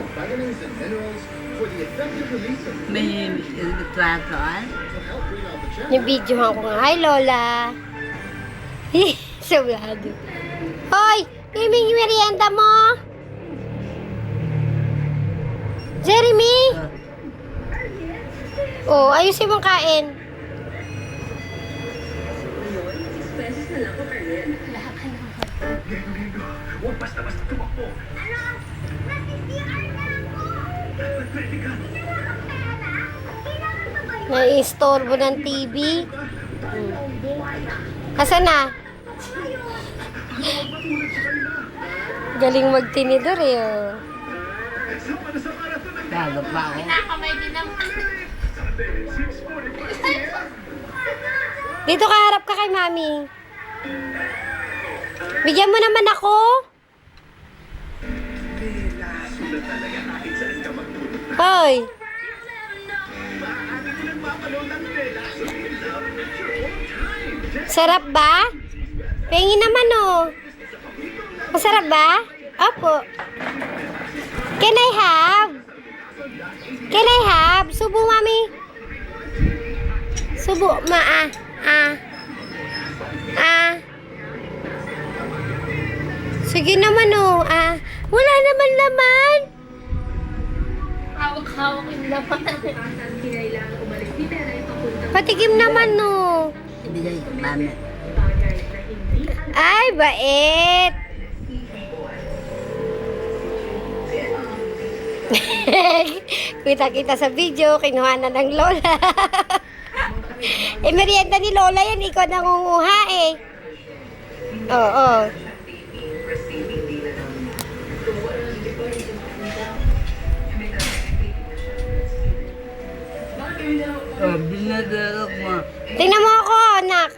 of vitamins and minerals for the effective release of May trasoan. to help bring out the chest. Nabidyohan ko nga. Hi, Lola. Sablado. Hoy! Timing yung merienda mo! Jeremy! Oh, ayusin mong kain. Huwag basta-basta tumakbo. Nai-istorbo ng TV. Asan na? Galing magtinidor eh. Oh. Bago pa ako. Dito ka, harap ka kay Mami. Bigyan mo naman ako. Hoy. Sarap ba? Pengi naman oh. Masarap ba? Opo. Can I have? Can I have? Subo, Mami. Subo, Sige naman oh. Wala naman laman. Hawak-hawak yung laman. Patikim naman no. Ibigay ko, mami. Ay, bait. Kita-kita sa video, kinuha na ng Lola. Merienda ni Lola yan, ikaw nangunguha eh. Oo. Oh, binadala ko. Tingnan mo ako, anak.